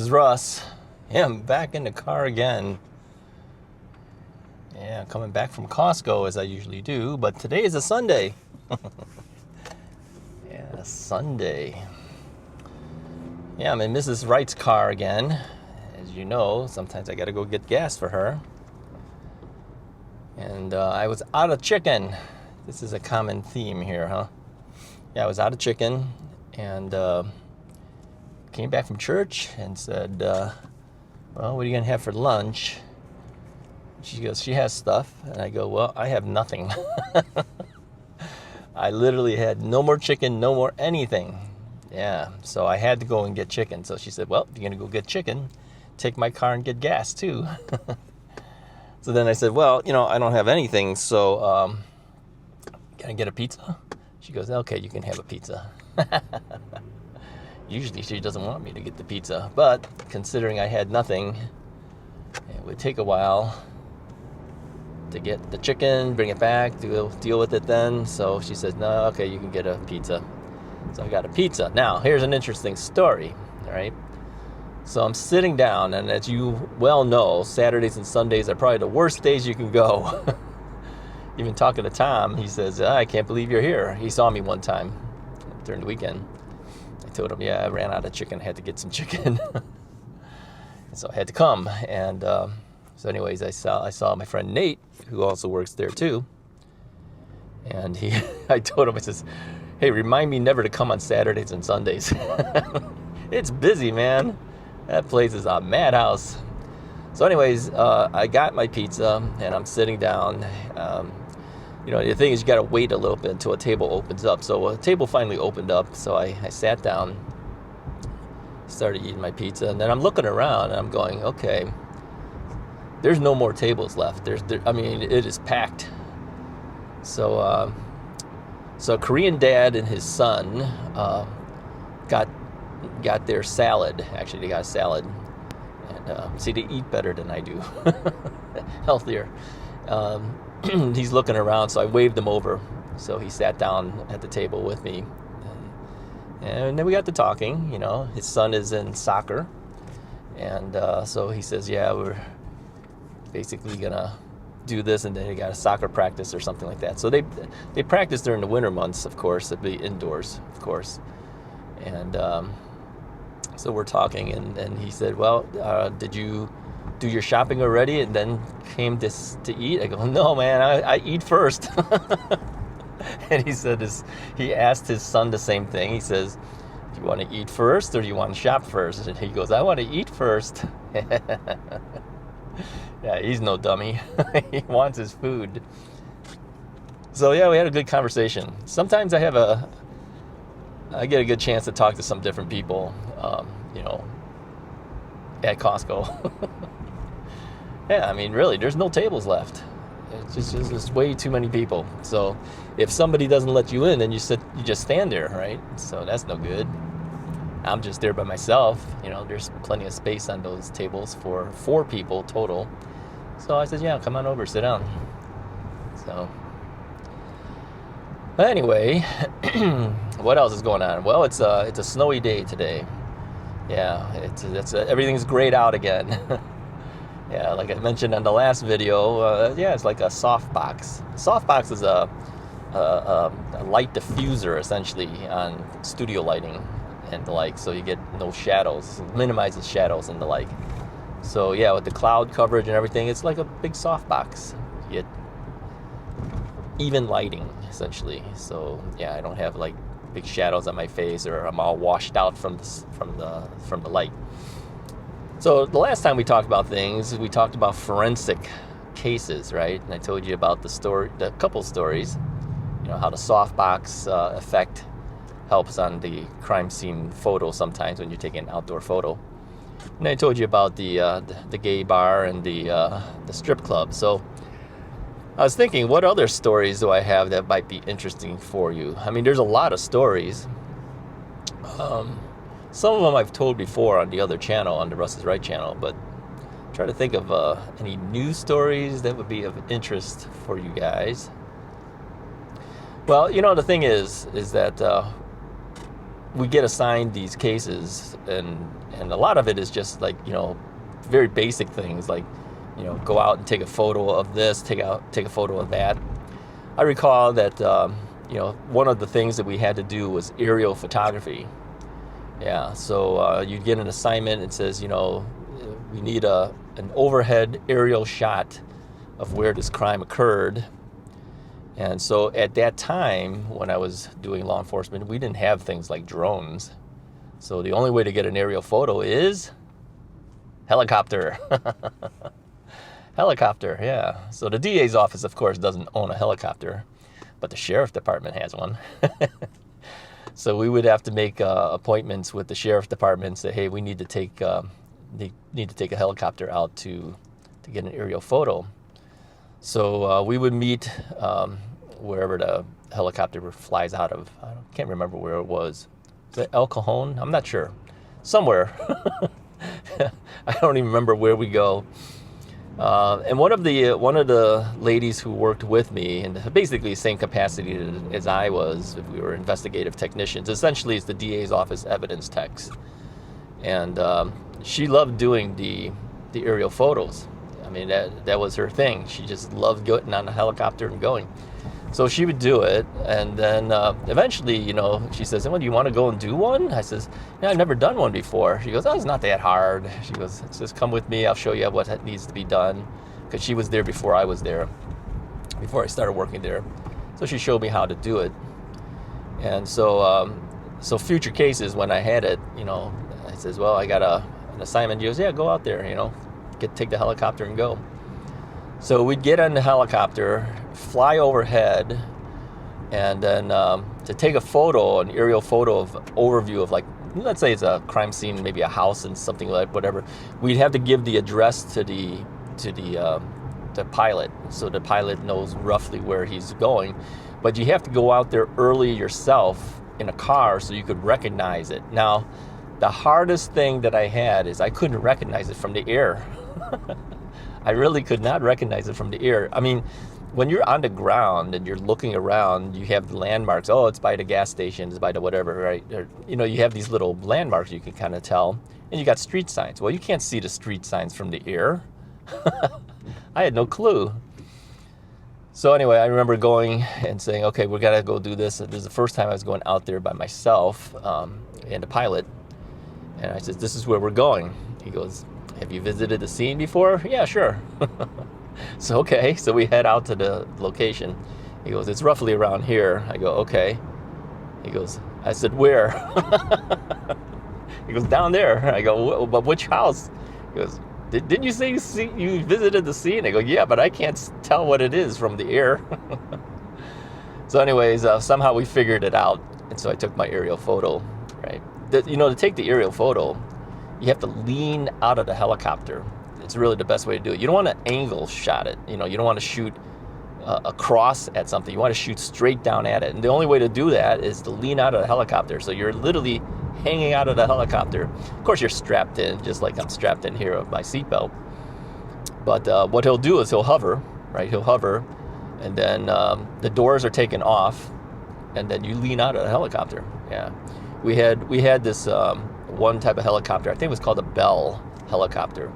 is Russ. Yeah, I'm back in the car again. Yeah, coming back from Costco as I usually do, but today is a Sunday. Yeah, Sunday. Yeah, I'm in Mrs. Wright's car again. As you know, sometimes I gotta go get gas for her. And I was out of chicken. This is a common theme here, huh? Yeah, I was out of chicken and came back from church and said, well, what are you going to have for lunch? She goes, she has stuff. And I go, well, I have nothing. I literally had no more chicken, no more anything. Yeah, so I had to go and get chicken. So she said, well, if you're going to go get chicken, take my car and get gas too. So then I said, well, I don't have anything, so can I get a pizza? She goes, okay, you can have a pizza. Usually she doesn't want me to get the pizza, but considering I had nothing, it would take a while to get the chicken, bring it back, deal with it then. So she said, no, okay, you can get a pizza. So I got a pizza. Now, here's an interesting story, all right? So I'm sitting down, and as you well know, Saturdays and Sundays are probably the worst days you can go. Even talking to Tom, he says, I can't believe you're here. He saw me one time during the weekend. I told him, yeah, I ran out of chicken. I had to get some chicken. So I had to come. And so anyways, I saw my friend Nate, who also works there too. And I told him, I says, hey, remind me never to come on Saturdays and Sundays. It's busy, man. That place is a madhouse. So anyways, I got my pizza and I'm sitting down. The thing is you got to wait a little bit until a table opens up. So a table finally opened up. So I sat down, started eating my pizza, and then I'm looking around and I'm going, okay, there's no more tables left. It is packed. So a Korean dad and his son got their salad. Actually, they got a salad. And see, they eat better than I do. Healthier. He's looking around, so I waved him over. So he sat down at the table with me. And then we got to talking. His son is in soccer. And so he says, yeah, we're basically going to do this, and then they got a soccer practice or something like that. So they practice during the winter months, of course. It'd be indoors, of course. And so we're talking, and he said, well, did you do your shopping already and then came to eat? I go, no, man, I eat first. And he said he asked his son the same thing. He says, do you want to eat first or do you want to shop first? And he goes, I want to eat first. Yeah, he's no dummy. He wants his food. So yeah, we had a good conversation. Sometimes I get a good chance to talk to some different people, at Costco. Yeah, really, there's no tables left. It's just way too many people. So if somebody doesn't let you in, then you just stand there, right? So that's no good. I'm just there by myself. There's plenty of space on those tables for 4 people total. So I said, yeah, come on over, sit down. So anyway, what else is going on? Well, it's a snowy day today. Yeah, everything's grayed out again. Yeah, like I mentioned in the last video, it's like a softbox. Softbox is a light diffuser essentially on studio lighting and the like, so you get no shadows, minimizes shadows and the like. So yeah, with the cloud coverage and everything, it's like a big softbox. You get even lighting essentially. So yeah, I don't have like big shadows on my face, or I'm all washed out from the light. So the last time we talked about things, we talked about forensic cases, right? And I told you about the couple stories, how the softbox effect helps on the crime scene photo sometimes when you're taking an outdoor photo. And I told you about the gay bar and the strip club. So I was thinking, what other stories do I have that might be interesting for you? There's a lot of stories. Some of them I've told before on the other channel, on the Russ is Right channel, but try to think of any news stories that would be of interest for you guys. Well, the thing is that we get assigned these cases, and a lot of it is just like, very basic things like, go out and take a photo of this, take a photo of that. I recall that, one of the things that we had to do was aerial photography. Yeah, so you get an assignment. It says, we need an overhead aerial shot of where this crime occurred. And so at that time, when I was doing law enforcement, we didn't have things like drones. So the only way to get an aerial photo is helicopter. Helicopter, yeah. So the DA's office, of course, doesn't own a helicopter, but the sheriff department has one. So we would have to make appointments with the sheriff department and say, hey, we need to take a helicopter out to get an aerial photo. So we would meet wherever the helicopter flies out of. I can't remember where it was. Is it El Cajon? I'm not sure. Somewhere. I don't even remember where we go. And one of the ladies who worked with me, in basically the same capacity as I was, if we were investigative technicians, essentially it's the DA's office evidence techs. And she loved doing the aerial photos. I mean, that was her thing. She just loved getting on the helicopter and going. So she would do it, and then eventually, she says, well, do you want to go and do one? I says, yeah, I've never done one before. She goes, oh, it's not that hard. She goes, just come with me. I'll show you what needs to be done. Because she was there before I was there, before I started working there. So she showed me how to do it. And so future cases, when I had it, I says, well, I got an assignment. She goes, yeah, go out there, take the helicopter and go. So we'd get on the helicopter, fly overhead, and then to take a photo, an aerial photo of overview of, like, let's say it's a crime scene, maybe a house and something like whatever. We'd have to give the address to the pilot, so the pilot knows roughly where he's going. But you have to go out there early yourself in a car so you could recognize it. Now, the hardest thing that I had is I couldn't recognize it from the air. I really could not recognize it from the air. I mean, when you're on the ground and you're looking around, you have the landmarks. Oh, it's by the gas station, it's by the whatever, right? Or, you have these little landmarks you can kind of tell. And you got street signs. Well, you can't see the street signs from the air. I had no clue. So anyway, I remember going and saying, okay, we got to go do this. This is the first time I was going out there by myself and the pilot. And I said, this is where we're going. He goes, have you visited the scene before? Yeah, sure. So, okay. So we head out to the location. He goes, it's roughly around here. I go, okay. He goes, I said, where? He goes, down there. I go, but which house? He goes, didn't you say you visited the scene? I go, yeah, but I can't tell what it is from the air. So anyways, somehow we figured it out. And so I took my aerial photo, right? To take the aerial photo, you have to lean out of the helicopter. It's really the best way to do it. You don't want to angle shot it. You don't want to shoot across at something. You want to shoot straight down at it. And the only way to do that is to lean out of the helicopter. So you're literally hanging out of the helicopter. Of course, you're strapped in, just like I'm strapped in here with my seatbelt. But what he'll do is he'll hover, right? He'll hover, and then the doors are taken off, and then you lean out of the helicopter. Yeah, we had this one type of helicopter. I think it was called a Bell helicopter.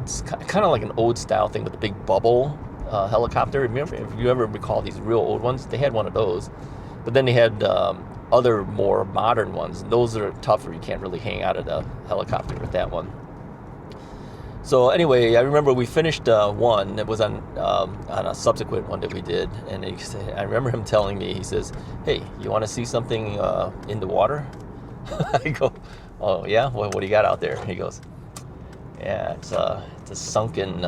It's kind of like an old style thing with a big bubble helicopter. Remember, if you ever recall these real old ones, they had one of those. But then they had other more modern ones. Those are tougher. You can't really hang out of the helicopter with that one. So anyway, I remember we finished one. It was on a subsequent one that we did, and I remember him telling me, he says, "Hey, you want to see something in the water?" I go, "Oh yeah, what do you got out there?" He goes, "Yeah, it's a sunken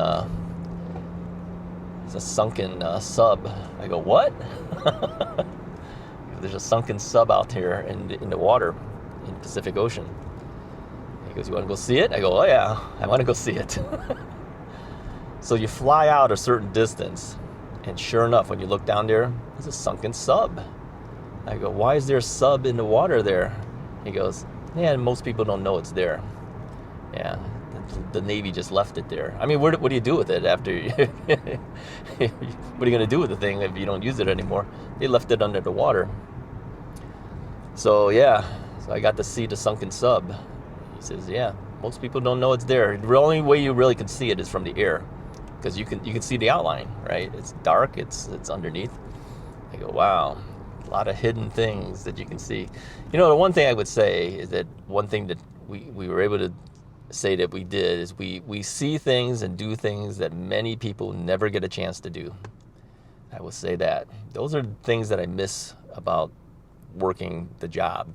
sub." I go, "What?" There's a sunken sub out here in the water in the Pacific Ocean. He goes, you want to go see it? I go, oh yeah, I want to go see it. So you fly out a certain distance, and sure enough, when you look down there, there's a sunken sub. I go, why is there a sub in the water there? He goes, yeah, most people don't know it's there. Yeah, the Navy just left it there. I mean, what do you do with it after you... What are you going to do with the thing if you don't use it anymore? They left it under the water. So yeah, So I got to see the sunken sub. He says, yeah, most people don't know it's there. The only way you really can see it is from the air, because you can see the outline, right? It's dark, it's underneath. I go, wow, a lot of hidden things that you can see. You know, the one thing I would say is that one thing that we were able to say that we did is we see things and do things that many people never get a chance to do. I will say that. Those are things that I miss about working the job,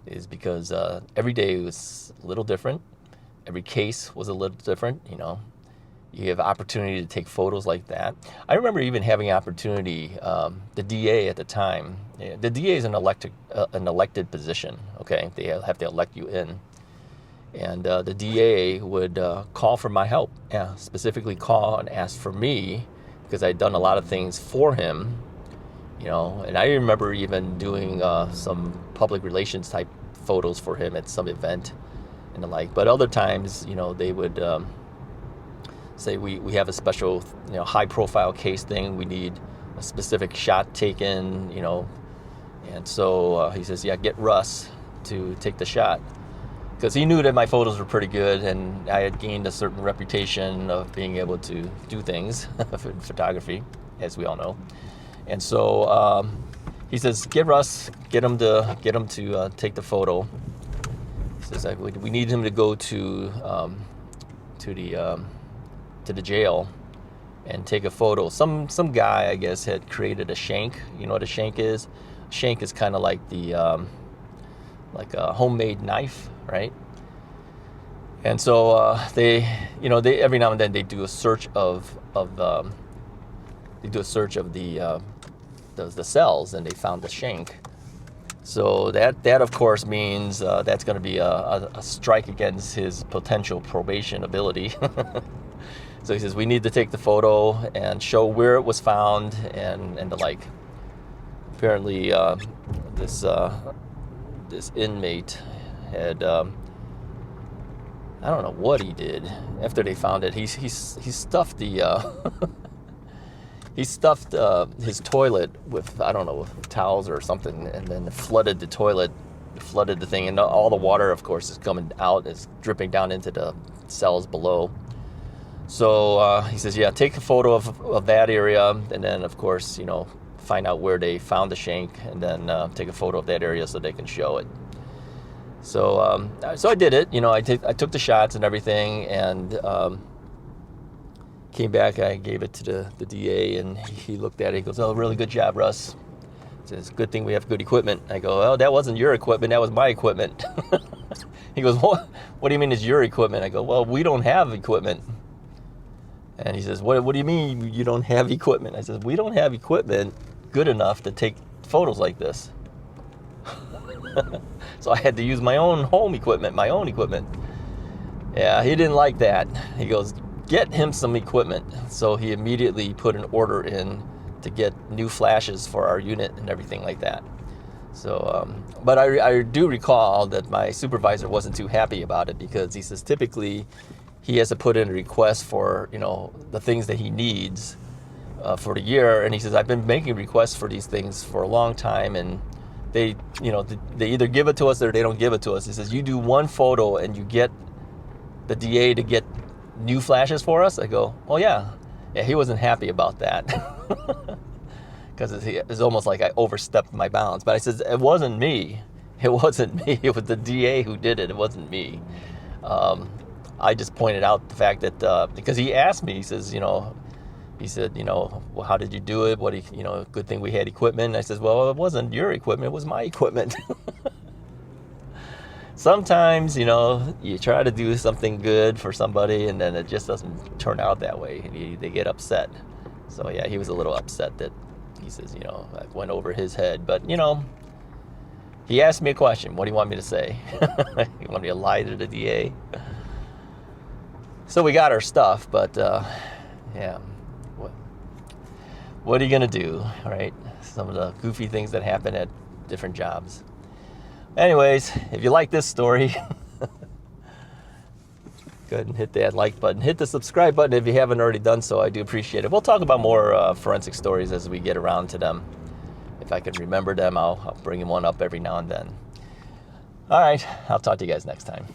is because every day was a little different. Every case was a little different, you know. You have opportunity to take photos like that. I remember even having opportunity, the DA at the time. The DA is an elected position, okay? They have to elect you in. And the DA would call for my help, specifically call and ask for me, because I'd done a lot of things for him, you know. And I remember even doing some public relations type photos for him at some event and the like. But other times, you know, they would say we have a special, you know, high profile case thing. We need a specific shot taken, you know. And so he says, yeah, get Russ to take the shot, because he knew that my photos were pretty good and I had gained a certain reputation of being able to do things in photography, as we all know. And so he says, get Russ, get him to take the photo. He says, we need him to go to the jail and take a photo. Some guy, I guess, had created a shank. You know what a shank is? A shank is kind of like like a homemade knife, right? And so they every now and then they do a search of the cells, and they found the shank. So that of course means that's going to be a strike against his potential probation ability. So he says, we need to take the photo and show where it was found and the like. Apparently this inmate had I don't know what he did after they found it. He stuffed he stuffed his toilet with, I don't know, towels or something, and then flooded the toilet, flooded the thing, and all the water, of course, is coming out, is dripping down into the cells below. So he says, yeah, take a photo of that area, and then, of course, you know, find out where they found the shank, and then take a photo of that area so they can show it. So so I did it. You know, I took the shots and everything, and came back. I gave it to the DA, and he looked at it. He goes, "Oh, really good job, Russ." He says, "Good thing we have good equipment." I go, "Oh, that wasn't your equipment. That was my equipment." He goes, "What do you mean is your equipment?" I go, "Well, we don't have equipment." And he says, what do you mean you don't have equipment? I says, we don't have equipment good enough to take photos like this. So I had to use my own home equipment, my own equipment. Yeah, he didn't like that. He goes, get him some equipment. So he immediately put an order in to get new flashes for our unit and everything like that. So, but I do recall that my supervisor wasn't too happy about it, because he says typically he has to put in a request for, you know, the things that he needs for the year. And he says, I've been making requests for these things for a long time, and they, you know, they either give it to us or they don't give it to us. He says, you do one photo and you get the DA to get new flashes for us? I go, oh yeah. Yeah, he wasn't happy about that. Because it's almost like I overstepped my bounds. But I said, it wasn't me. It wasn't me. It was the DA who did it. It wasn't me. I just pointed out the fact that, because he asked me, he says, you know, well, how did you do it? What do you know, good thing we had equipment. And I says, well, it wasn't your equipment. It was my equipment. Sometimes, you know, you try to do something good for somebody and then it just doesn't turn out that way. They get upset. So yeah, he was a little upset that he says, you know, I went over his head. But, you know, he asked me a question. What do you want me to say? You want me to lie to the DA? So we got our stuff, but yeah, what are you gonna do, right? Some of the goofy things that happen at different jobs. Anyways, if you like this story, go ahead and hit that like button. Hit the subscribe button if you haven't already done so. I do appreciate it. We'll talk about more forensic stories as we get around to them. If I can remember them, I'll bring one up every now and then. All right, I'll talk to you guys next time.